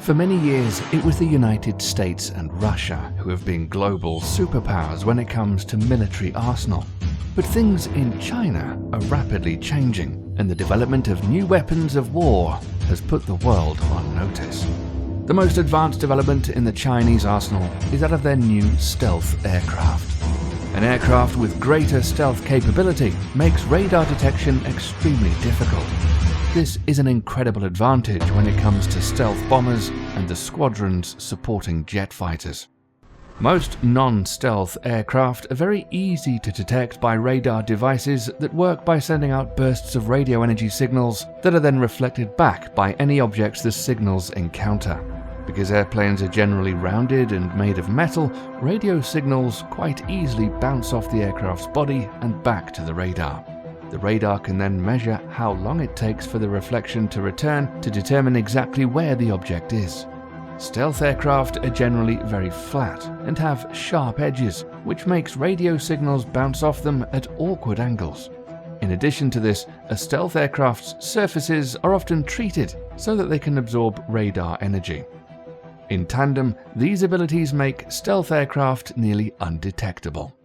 For many years, it was the United States and Russia who have been global superpowers when it comes to military arsenal. But things in China are rapidly changing, and the development of new weapons of war has put the world on notice. The most advanced development in the Chinese arsenal is that of their new stealth aircraft. An aircraft with greater stealth capability makes radar detection extremely difficult. This is an incredible advantage when it comes to stealth bombers and the squadrons supporting jet fighters. Most non-stealth aircraft are very easy to detect by radar devices that work by sending out bursts of radio energy signals that are then reflected back by any objects the signals encounter. Because airplanes are generally rounded and made of metal, radio signals quite easily bounce off the aircraft's body and back to the radar. The radar can then measure how long it takes for the reflection to return to determine exactly where the object is. Stealth aircraft are generally very flat and have sharp edges, which makes radio signals bounce off them at awkward angles. In addition to this, a stealth aircraft's surfaces are often treated so that they can absorb radar energy. In tandem, these abilities make stealth aircraft nearly undetectable.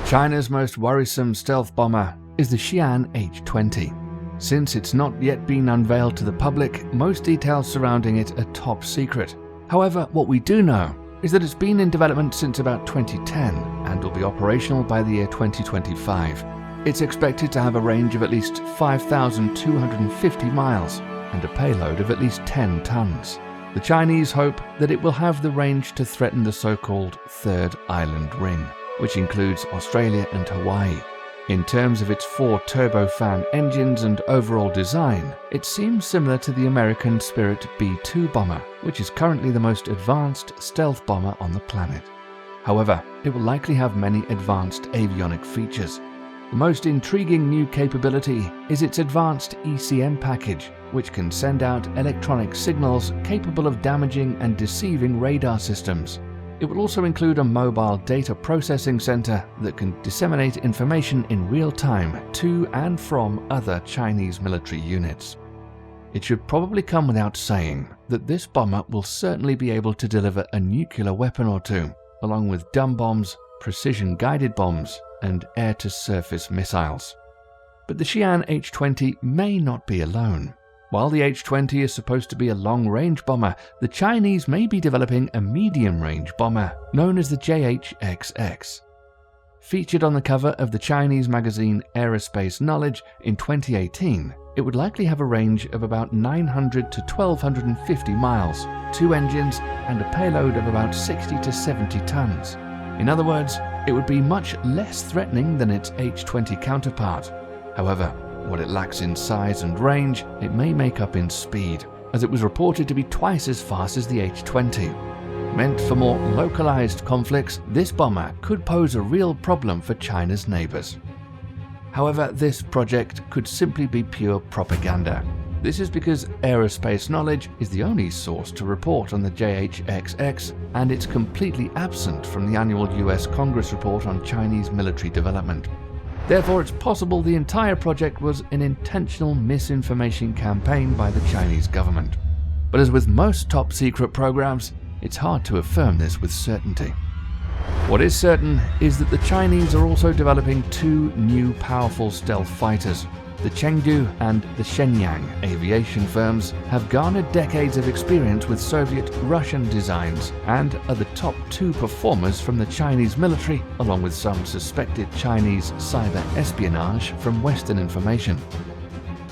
China's most worrisome stealth bomber is the Xi'an H-20. Since it's not yet been unveiled to the public, most details surrounding it are top secret. However, what we do know is that it's been in development since about 2010 and will be operational by the year 2025. It's expected to have a range of at least 5,250 miles and a payload of at least 10 tons. The Chinese hope that it will have the range to threaten the so-called Third Island Ring, which includes Australia and Hawaii. In terms of its 4 turbofan engines and overall design, it seems similar to the American Spirit B-2 bomber, which is currently the most advanced stealth bomber on the planet. However, it will likely have many advanced avionic features. The most intriguing new capability is its advanced ECM package, which can send out electronic signals capable of damaging and deceiving radar systems. It will also include a mobile data processing center that can disseminate information in real time to and from other Chinese military units. It should probably come without saying that this bomber will certainly be able to deliver a nuclear weapon or two, along with dumb bombs, precision-guided bombs, and air-to-surface missiles. But the Xi'an H-20 may not be alone. While the H-20 is supposed to be a long-range bomber, the Chinese may be developing a medium-range bomber known as the JH-XX. Featured on the cover of the Chinese magazine Aerospace Knowledge in 2018, it would likely have a range of about 900 to 1,250 miles, 2 engines, and a payload of about 60 to 70 tons. In other words, it would be much less threatening than its H-20 counterpart. However, what it lacks in size and range, it may make up in speed, as it was reported to be twice as fast as the H-20. Meant for more localized conflicts, this bomber could pose a real problem for China's neighbors. However, this project could simply be pure propaganda. This is because Aerospace Knowledge is the only source to report on the JH-XX, and it's completely absent from the annual US Congress report on Chinese military development. Therefore, it's possible the entire project was an intentional misinformation campaign by the Chinese government. But as with most top-secret programs, it's hard to affirm this with certainty. What is certain is that the Chinese are also developing 2 new powerful stealth fighters. The Chengdu and the Shenyang aviation firms have garnered decades of experience with Soviet-Russian designs and are the top 2 performers from the Chinese military, along with some suspected Chinese cyber espionage from Western information.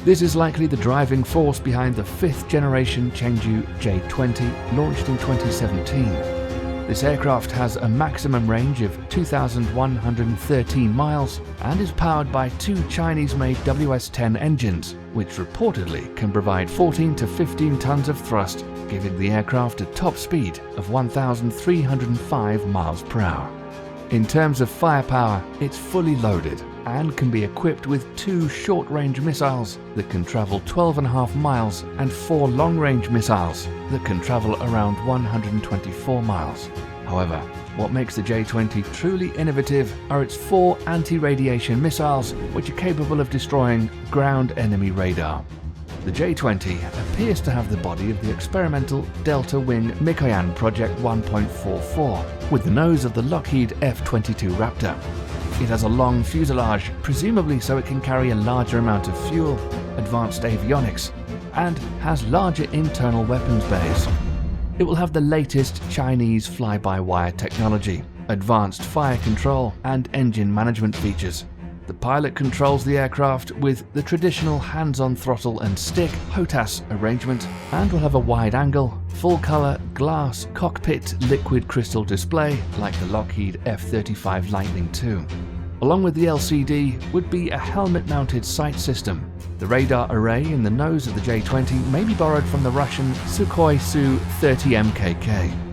This is likely the driving force behind the 5th generation Chengdu J-20 launched in 2017. This aircraft has a maximum range of 2,113 miles and is powered by 2 Chinese-made WS-10 engines, which reportedly can provide 14 to 15 tons of thrust, giving the aircraft a top speed of 1,305 miles per hour. In terms of firepower, it's fully loaded and can be equipped with 2 short-range missiles that can travel 12.5 miles and 4 long-range missiles that can travel around 124 miles. However, what makes the J-20 truly innovative are its 4 anti-radiation missiles, which are capable of destroying ground enemy radar. The J-20 appears to have the body of the experimental delta-wing Mikoyan Project 1.44, with the nose of the Lockheed F-22 Raptor. It has a long fuselage, presumably so it can carry a larger amount of fuel, advanced avionics, and has larger internal weapons bays. It will have the latest Chinese fly-by-wire technology, advanced fire control, and engine management features. The pilot controls the aircraft with the traditional hands-on throttle and stick HOTAS arrangement, and will have a wide-angle, full-color glass cockpit liquid crystal display like the Lockheed F-35 Lightning II. Along with the LCD would be a helmet-mounted sight system. The radar array in the nose of the J-20 may be borrowed from the Russian Sukhoi Su-30 MKK.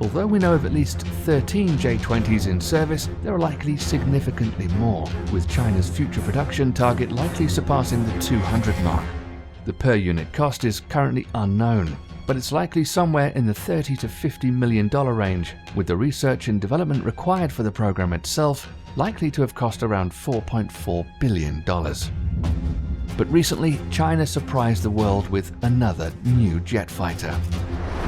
Although we know of at least 13 J-20s in service, there are likely significantly more, with China's future production target likely surpassing the 200 mark. The per-unit cost is currently unknown, but it's likely somewhere in the $30 to $50 million range, with the research and development required for the program itself likely to have cost around $4.4 billion. But recently, China surprised the world with another new jet fighter.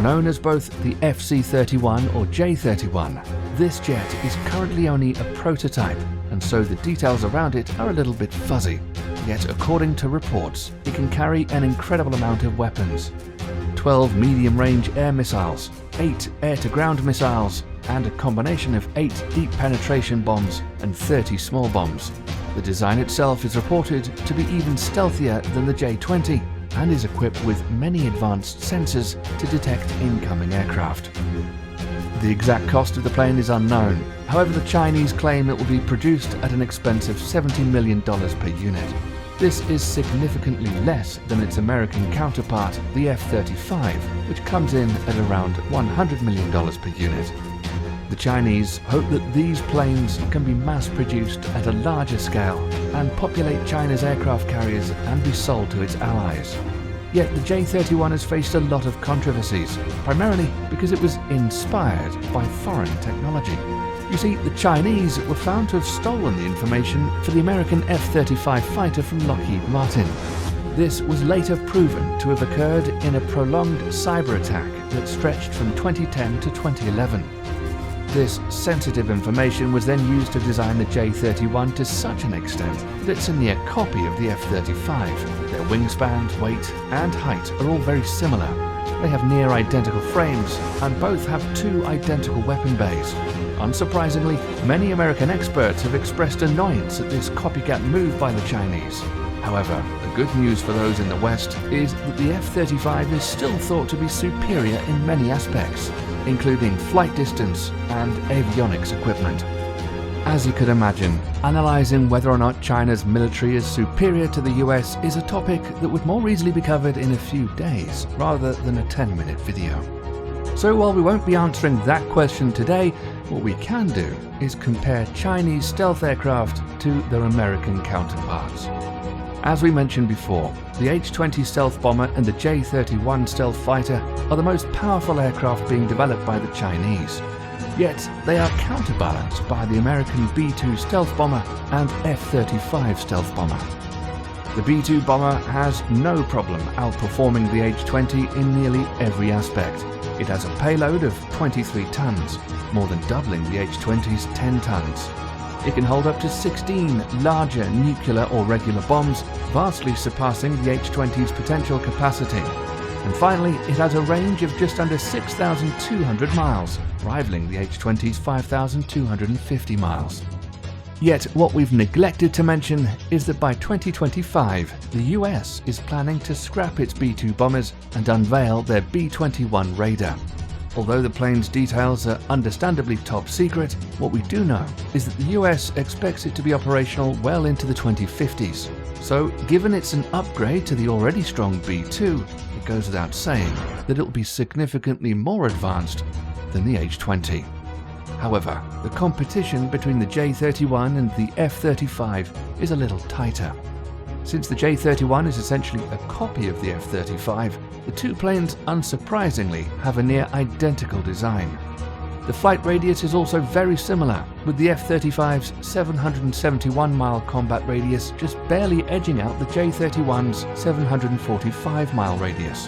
Known as both the FC-31 or J-31, this jet is currently only a prototype, and so the details around it are a little bit fuzzy. Yet according to reports, it can carry an incredible amount of weapons. 12 medium-range air missiles, 8 air-to-ground missiles, and a combination of 8 deep penetration bombs and 30 small bombs. The design itself is reported to be even stealthier than the J-20, and is equipped with many advanced sensors to detect incoming aircraft. The exact cost of the plane is unknown. However, the Chinese claim it will be produced at an expensive $70 million per unit. This is significantly less than its American counterpart, the F-35, which comes in at around $100 million per unit. The Chinese hope that these planes can be mass-produced at a larger scale and populate China's aircraft carriers and be sold to its allies. Yet the J-31 has faced a lot of controversies, primarily because it was inspired by foreign technology. You see, the Chinese were found to have stolen the information for the American F-35 fighter from Lockheed Martin. This was later proven to have occurred in a prolonged cyber attack that stretched from 2010 to 2011. This sensitive information was then used to design the J-31 to such an extent that it's a near copy of the F-35. Their wingspan, weight, and height are all very similar. They have near identical frames, and both have 2 identical weapon bays. Unsurprisingly, many American experts have expressed annoyance at this copycat move by the Chinese. However, the good news for those in the West is that the F-35 is still thought to be superior in many aspects, including flight distance and avionics equipment. As you could imagine, analysing whether or not China's military is superior to the US is a topic that would more easily be covered in a few days rather than a 10-minute video. So while we won't be answering that question today, what we can do is compare Chinese stealth aircraft to their American counterparts. As we mentioned before, the H-20 stealth bomber and the J-31 stealth fighter are the most powerful aircraft being developed by the Chinese. Yet they are counterbalanced by the American B-2 stealth bomber and F-35 stealth bomber. The B-2 bomber has no problem outperforming the H-20 in nearly every aspect. It has a payload of 23 tons, more than doubling the H-20's 10 tons. It can hold up to 16 larger nuclear or regular bombs, vastly surpassing the H-20's potential capacity. And finally, it has a range of just under 6,200 miles, rivaling the H-20's 5,250 miles. Yet what we've neglected to mention is that by 2025, the US is planning to scrap its B-2 bombers and unveil their B-21 Raider. Although the plane's details are understandably top secret, what we do know is that the US expects it to be operational well into the 2050s. So, given it's an upgrade to the already strong B-2, it goes without saying that it'll be significantly more advanced than the H-20. However, the competition between the J-31 and the F-35 is a little tighter. Since the J-31 is essentially a copy of the F-35, the two planes unsurprisingly have a near identical design. The flight radius is also very similar, with the F-35's 771-mile combat radius just barely edging out the J-31's 745-mile radius.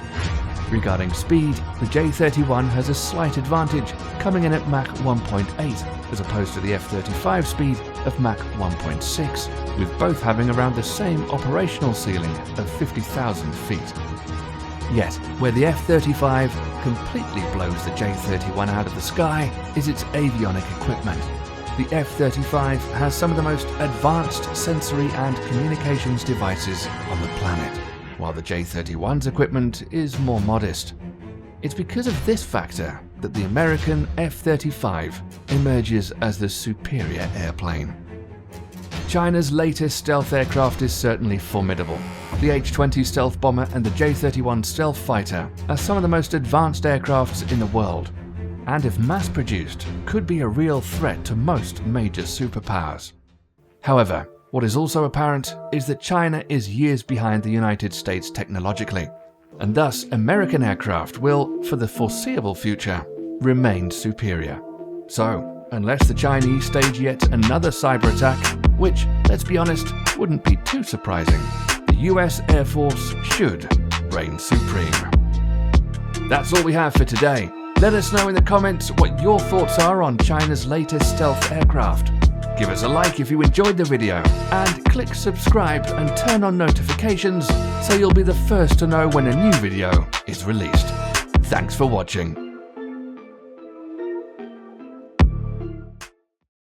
Regarding speed, the J-31 has a slight advantage, coming in at Mach 1.8 as opposed to the F-35 speed of Mach 1.6, with both having around the same operational ceiling of 50,000 feet. Yet, where the F-35 completely blows the J-31 out of the sky is its avionic equipment. The F-35 has some of the most advanced sensory and communications devices on the planet, while the J-31's equipment is more modest. It's because of this factor that the American F-35 emerges as the superior airplane. China's latest stealth aircraft is certainly formidable. The H-20 stealth bomber and the J-31 stealth fighter are some of the most advanced aircrafts in the world, and if mass-produced, could be a real threat to most major superpowers. However, what is also apparent is that China is years behind the United States technologically, and thus American aircraft will, for the foreseeable future, remain superior. So, unless the Chinese stage yet another cyber attack, which, let's be honest, wouldn't be too surprising, the US Air Force should reign supreme. That's all we have for today. Let us know in the comments what your thoughts are on China's latest stealth aircraft. Give us a like if you enjoyed the video, and click subscribe and turn on notifications so you'll be the first to know when a new video is released. Thanks for watching.